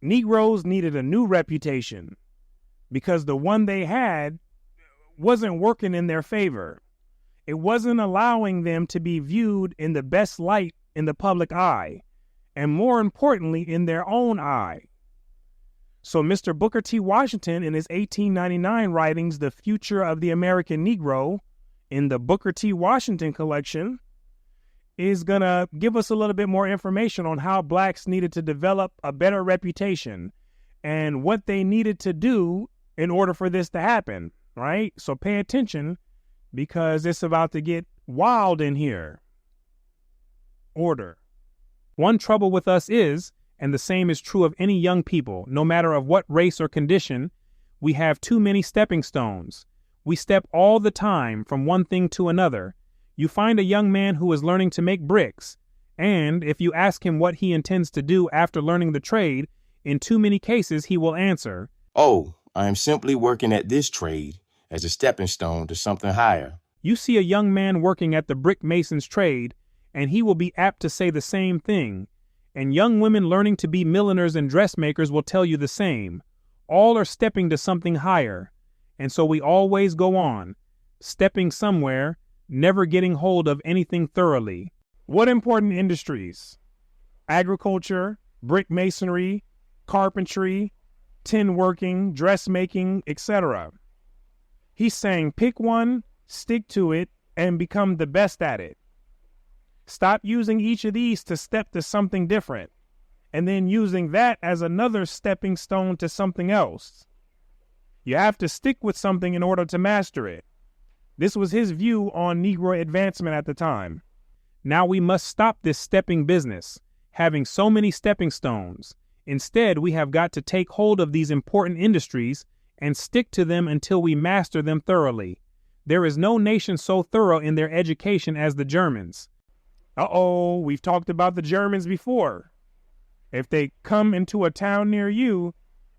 Negroes needed a new reputation because the one they had wasn't working in their favor. It wasn't allowing them to be viewed in the best light in the public eye, and more importantly, in their own eye. So Mr. Booker T. Washington, in his 1899 writings, The Future of the American Negro, in the Booker T. Washington collection, is going to give us a little bit more information on how blacks needed to develop a better reputation and what they needed to do in order for this to happen, right? So pay attention because it's about to get wild in here. Order. One trouble with us is, and the same is true of any young people, no matter of what race or condition, we have too many stepping stones. We step all the time from one thing to another. You find a young man who is learning to make bricks, and if you ask him what he intends to do after learning the trade, in too many cases he will answer, "Oh, I am simply working at this trade as a stepping stone to something higher." You see a young man working at the brick mason's trade, and he will be apt to say the same thing. And young women learning to be milliners and dressmakers will tell you the same. All are stepping to something higher. And so we always go on, stepping somewhere, never getting hold of anything thoroughly. What important industries? Agriculture, brick masonry, carpentry, tin working, dressmaking, etc. He's saying pick one, stick to it, and become the best at it. Stop using each of these to step to something different, and then using that as another stepping stone to something else. You have to stick with something in order to master it. This was his view on Negro advancement at the time. Now we must stop this stepping business, having so many stepping stones. Instead, we have got to take hold of these important industries and stick to them until we master them thoroughly. There is no nation so thorough in their education as the Germans. We've talked about the Germans before. If they come into a town near you,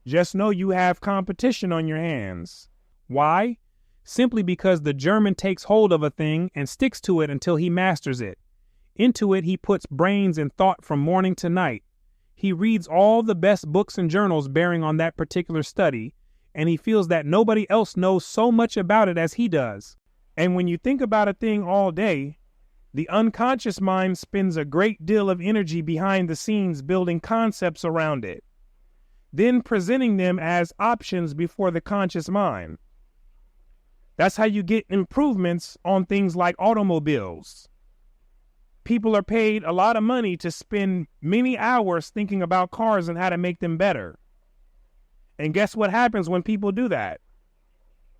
just know you have competition on your hands. Why? Simply because the German takes hold of a thing and sticks to it until he masters it. Into it he puts brains and thought from morning to night. He reads all the best books and journals bearing on that particular study, and he feels that nobody else knows so much about it as he does. And when you think about a thing all day, the unconscious mind spends a great deal of energy behind the scenes building concepts around it, then presenting them as options before the conscious mind. That's how you get improvements on things like automobiles. People are paid a lot of money to spend many hours thinking about cars and how to make them better. And guess what happens when people do that?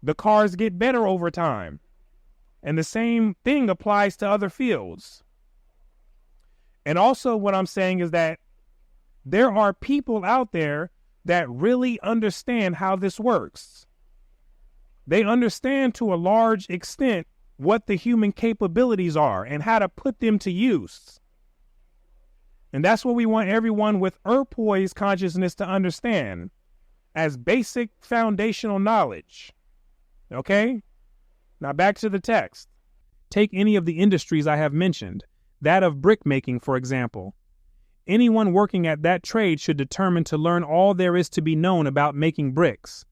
The cars get better over time. And the same thing applies to other fields. And also what I'm saying is that there are people out there that really understand how this works. They understand to a large extent what the human capabilities are and how to put them to use. And that's what we want everyone with poised consciousness to understand as basic foundational knowledge. Okay? Now back to the text. Take any of the industries I have mentioned, that of brickmaking, for example. Anyone working at that trade should determine to learn all there is to be known about making bricks.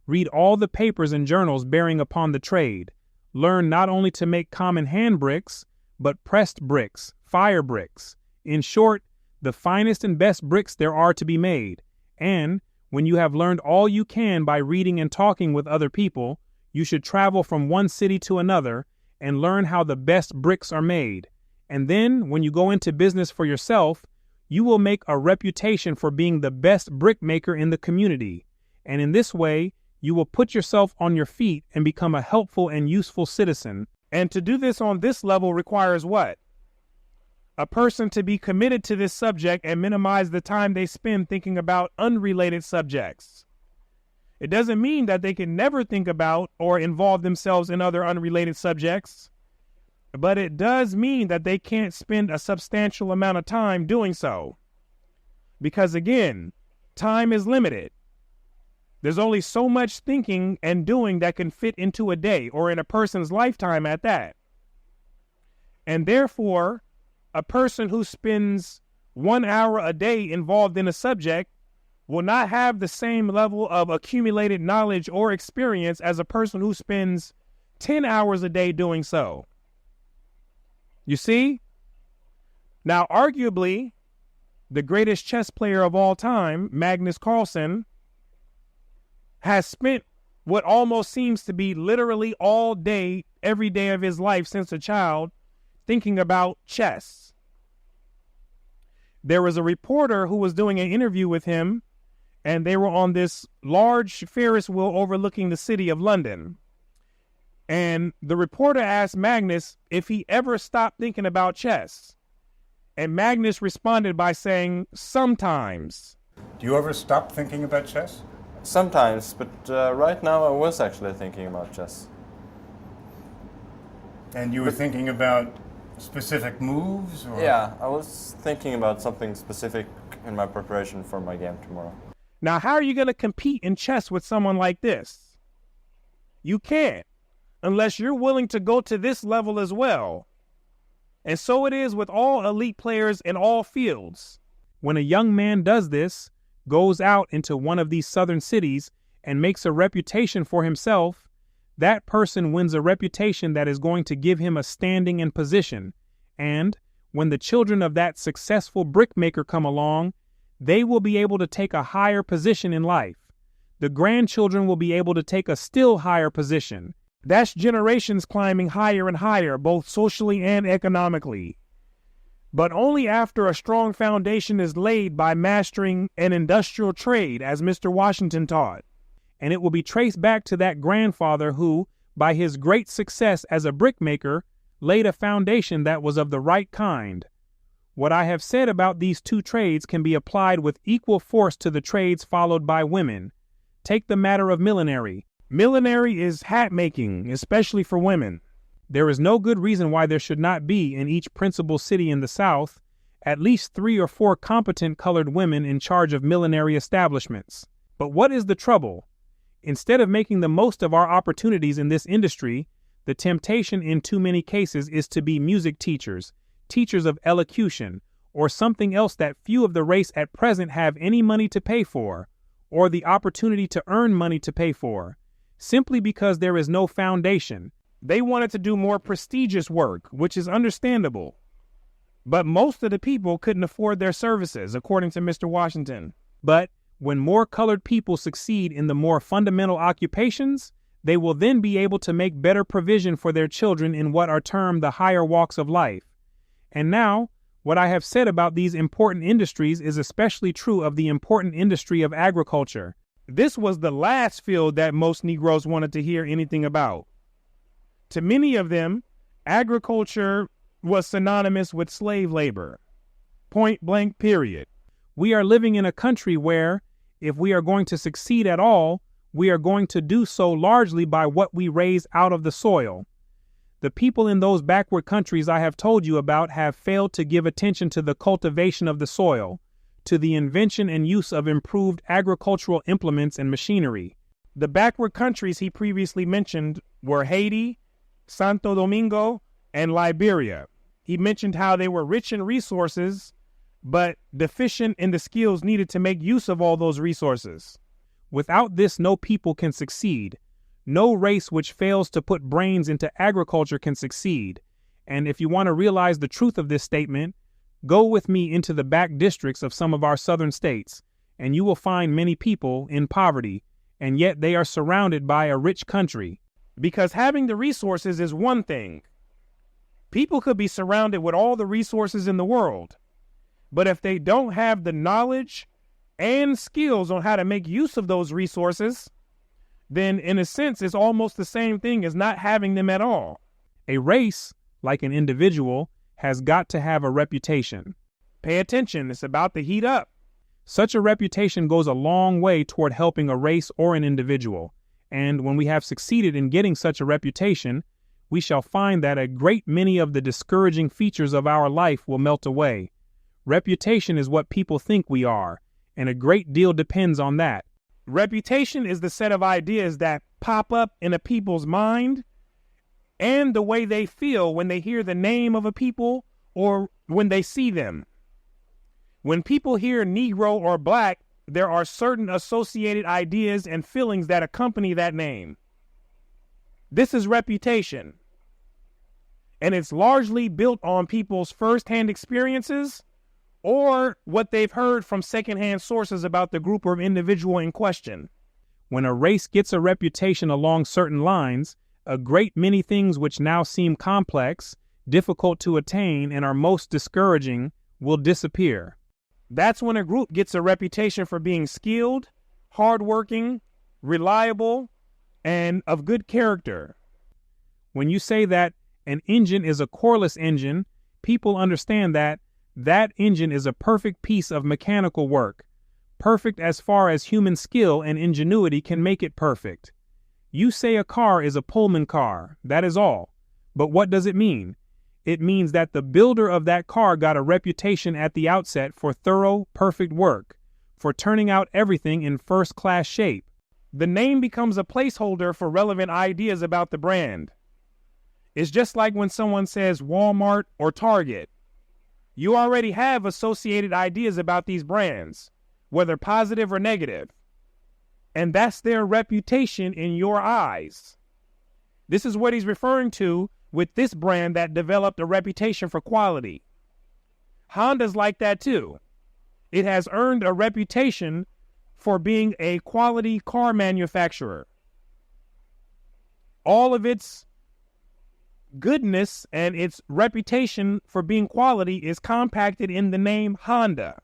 Read all the papers and journals bearing upon the trade. Learn not only to make common hand bricks, but pressed bricks, fire bricks. In short, the finest and best bricks there are to be made. And when you have learned all you can by reading and talking with other people, you should travel from one city to another and learn how the best bricks are made. And then, when you go into business for yourself, you will make a reputation for being the best brick maker in the community. And in this way, you will put yourself on your feet and become a helpful and useful citizen. And to do this on this level requires what? A person to be committed to this subject and minimize the time they spend thinking about unrelated subjects. It doesn't mean that they can never think about or involve themselves in other unrelated subjects, but it does mean that they can't spend a substantial amount of time doing so. Because again, time is limited. There's only so much thinking and doing that can fit into a day or in a person's lifetime at that. And therefore, a person who spends 1 hour a day involved in a subject will not have the same level of accumulated knowledge or experience as a person who spends 10 hours a day doing so. You see? Now, arguably, the greatest chess player of all time, Magnus Carlsen, has spent what almost seems to be literally all day, every day of his life since a child, thinking about chess. There was a reporter who was doing an interview with him, and they were on this large Ferris wheel overlooking the city of London. And the reporter asked Magnus if he ever stopped thinking about chess. And Magnus responded by saying, sometimes. Do you ever stop thinking about chess? Sometimes, but right now I was actually thinking about chess. And you were thinking about specific moves? Or? Yeah, I was thinking about something specific in my preparation for my game tomorrow. Now, how are you going to compete in chess with someone like this? You can't, unless you're willing to go to this level as well. And so it is with all elite players in all fields. When a young man does this, goes out into one of these southern cities and makes a reputation for himself, that person wins a reputation that is going to give him a standing and position. And when the children of that successful brickmaker come along, they will be able to take a higher position in life. The grandchildren will be able to take a still higher position. That's generations climbing higher and higher, both socially and economically. But only after a strong foundation is laid by mastering an industrial trade, as Mr. Washington taught. And it will be traced back to that grandfather who, by his great success as a brickmaker, laid a foundation that was of the right kind. What I have said about these two trades can be applied with equal force to the trades followed by women. Take the matter of millinery. Millinery is hat making, especially for women. There is no good reason why there should not be in each principal city in the South at least 3 or 4 competent colored women in charge of millinery establishments. But what is the trouble? Instead of making the most of our opportunities in this industry, the temptation in too many cases is to be music teachers, teachers of elocution, or something else that few of the race at present have any money to pay for, or the opportunity to earn money to pay for, simply because there is no foundation. They wanted to do more prestigious work, which is understandable. But most of the people couldn't afford their services, according to Mr. Washington. But when more colored people succeed in the more fundamental occupations, they will then be able to make better provision for their children in what are termed the higher walks of life. And now, what I have said about these important industries is especially true of the important industry of agriculture. This was the last field that most Negroes wanted to hear anything about. To many of them, agriculture was synonymous with slave labor. Point blank, period. We are living in a country where, if we are going to succeed at all, we are going to do so largely by what we raise out of the soil. The people in those backward countries I have told you about have failed to give attention to the cultivation of the soil, to the invention and use of improved agricultural implements and machinery. The backward countries he previously mentioned were Haiti, Santo Domingo, and Liberia. He mentioned how they were rich in resources, but deficient in the skills needed to make use of all those resources. Without this, no people can succeed. No race which fails to put brains into agriculture can succeed. And if you want to realize the truth of this statement, go with me into the back districts of some of our southern states, and you will find many people in poverty, and yet they are surrounded by a rich country. Because having the resources is one thing. People could be surrounded with all the resources in the world, but if they don't have the knowledge and skills on how to make use of those resources, then in a sense it's almost the same thing as not having them at all. A race, like an individual, has got to have a reputation. Pay attention, it's about to heat up. Such a reputation goes a long way toward helping a race or an individual, and when we have succeeded in getting such a reputation, we shall find that a great many of the discouraging features of our life will melt away. Reputation is what people think we are, and a great deal depends on that. Reputation is the set of ideas that pop up in a people's mind and the way they feel when they hear the name of a people or when they see them. When people hear Negro or Black, there are certain associated ideas and feelings that accompany that name. This is reputation. And it's largely built on people's first-hand experiences or what they've heard from second-hand sources about the group or individual in question. When a race gets a reputation along certain lines, a great many things which now seem complex, difficult to attain, and are most discouraging will disappear. That's when a group gets a reputation for being skilled, hardworking, reliable, and of good character. When you say that an engine is a coreless engine, people understand that that engine is a perfect piece of mechanical work, perfect as far as human skill and ingenuity can make it perfect. You say a car is a Pullman car, that is all. But what does it mean? It means that the builder of that car got a reputation at the outset for thorough, perfect work, for turning out everything in first-class shape. The name becomes a placeholder for relevant ideas about the brand. It's just like when someone says Walmart or Target. You already have associated ideas about these brands, whether positive or negative. And that's their reputation in your eyes. This is what he's referring to with this brand that developed a reputation for quality. Honda's like that too. It has earned a reputation for being a quality car manufacturer. All of its goodness and its reputation for being quality is compacted in the name Honda.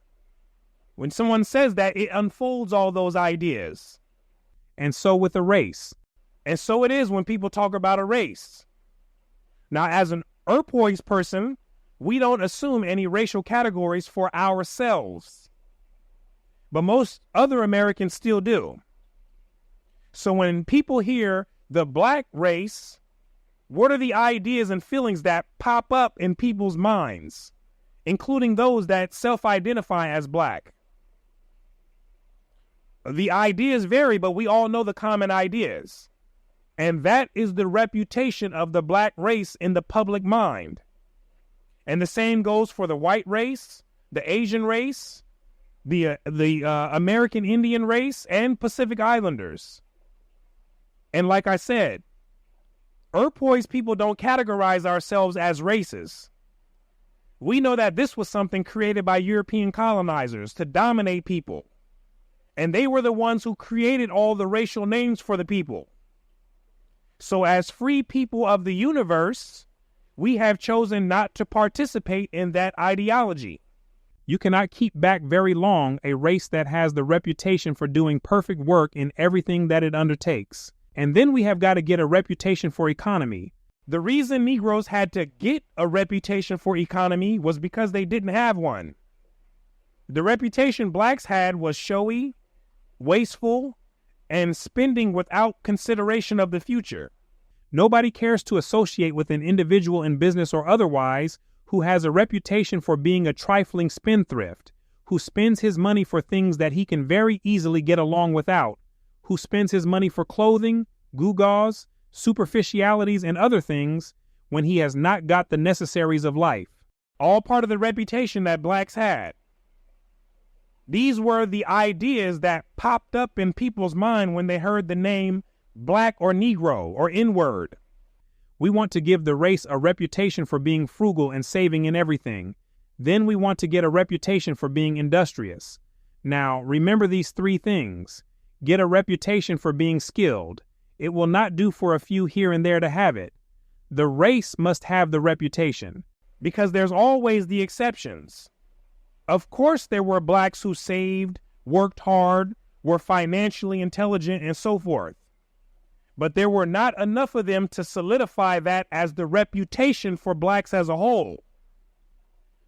When someone says that, it unfolds all those ideas. And so with a race. And so it is when people talk about a race. Now, as an Earthboys person, we don't assume any racial categories for ourselves. But most other Americans still do. So when people hear the black race, what are the ideas and feelings that pop up in people's minds, including those that self-identify as black? The ideas vary, but we all know the common ideas. And that is the reputation of the black race in the public mind. And the same goes for the white race, the Asian race, the American Indian race, and Pacific Islanders. And like I said, Earthboys people don't categorize ourselves as races. We know that this was something created by European colonizers to dominate people. And they were the ones who created all the racial names for the people. So as free people of the universe, we have chosen not to participate in that ideology. You cannot keep back very long a race that has the reputation for doing perfect work in everything that it undertakes. And then we have got to get a reputation for economy. The reason Negroes had to get a reputation for economy was because they didn't have one. The reputation blacks had was showy, wasteful, and spending without consideration of the future. Nobody cares to associate with an individual in business or otherwise who has a reputation for being a trifling spendthrift, who spends his money for things that he can very easily get along without, who spends his money for clothing, gewgaws, superficialities, and other things when he has not got the necessaries of life. All part of the reputation that blacks had. These were the ideas that popped up in people's mind when they heard the name black or Negro or N-word. We want to give the race a reputation for being frugal and saving in everything. Then we want to get a reputation for being industrious. Now, remember these three things. Get a reputation for being skilled. It will not do for a few here and there to have it. The race must have the reputation, because there's always the exceptions. Of course there were blacks who saved, worked hard, were financially intelligent, and so forth. But there were not enough of them to solidify that as the reputation for blacks as a whole.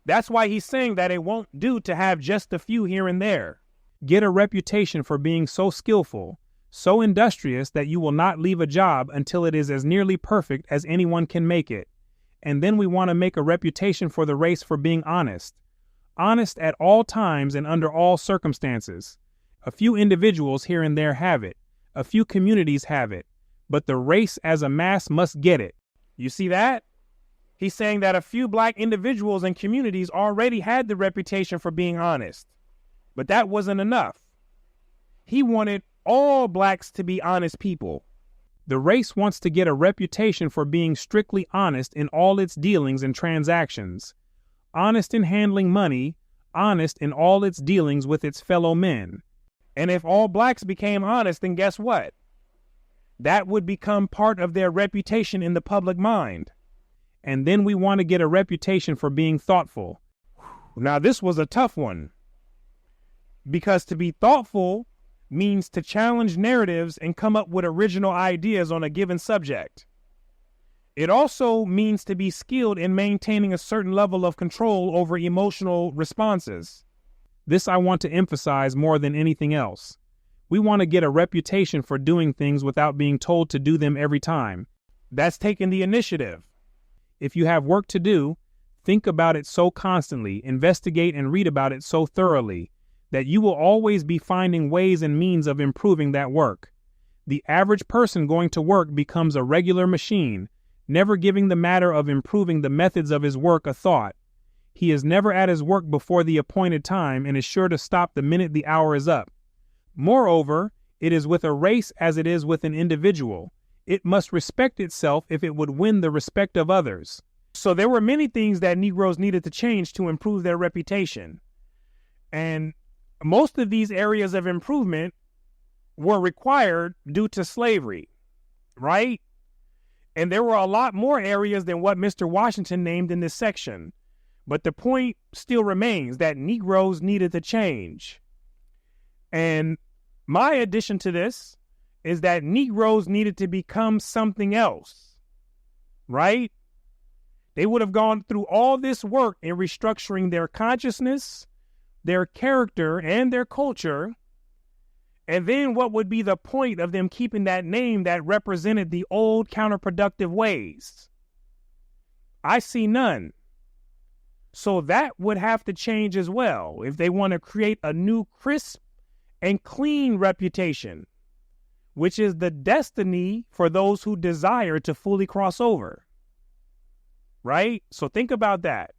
That's why he's saying that it won't do to have just a few here and there. Get a reputation for being so skillful, so industrious that you will not leave a job until it is as nearly perfect as anyone can make it. And then we want to make a reputation for the race for being honest. Honest at all times and under all circumstances. A few individuals here and there have it. A few communities have it. But the race as a mass must get it. You see that? He's saying that a few black individuals and communities already had the reputation for being honest. But that wasn't enough. He wanted all blacks to be honest people. The race wants to get a reputation for being strictly honest in all its dealings and transactions, honest in handling money, honest in all its dealings with its fellow men. And if all blacks became honest, then guess what? That would become part of their reputation in the public mind. And then we want to get a reputation for being thoughtful. Now, this was a tough one, because to be thoughtful means to challenge narratives and come up with original ideas on a given subject. It also means to be skilled in maintaining a certain level of control over emotional responses. This I want to emphasize more than anything else. We want to get a reputation for doing things without being told to do them every time. That's taking the initiative. If you have work to do, think about it so constantly, investigate and read about it so thoroughly, that you will always be finding ways and means of improving that work. The average person going to work becomes a regular machine, never giving the matter of improving the methods of his work a thought. He is never at his work before the appointed time and is sure to stop the minute the hour is up. Moreover, it is with a race as it is with an individual. It must respect itself if it would win the respect of others. So there were many things that Negroes needed to change to improve their reputation. And most of these areas of improvement were required due to slavery, right? And there were a lot more areas than what Mr. Washington named in this section. But the point still remains that Negroes needed to change. And my addition to this is that Negroes needed to become something else, right? They would have gone through all this work in restructuring their consciousness, their character, and their culture. And then what would be the point of them keeping that name that represented the old counterproductive ways? I see none. So that would have to change as well if they want to create a new crisp and clean reputation, which is the destiny for those who desire to fully cross over. Right? So think about that.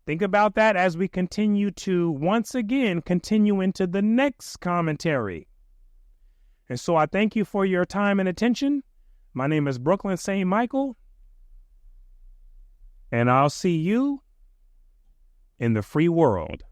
Think about that as we continue to once again continue into the next commentary. And so I thank you for your time and attention. My name is Brooklyn St. Michael, and I'll see you in the free world.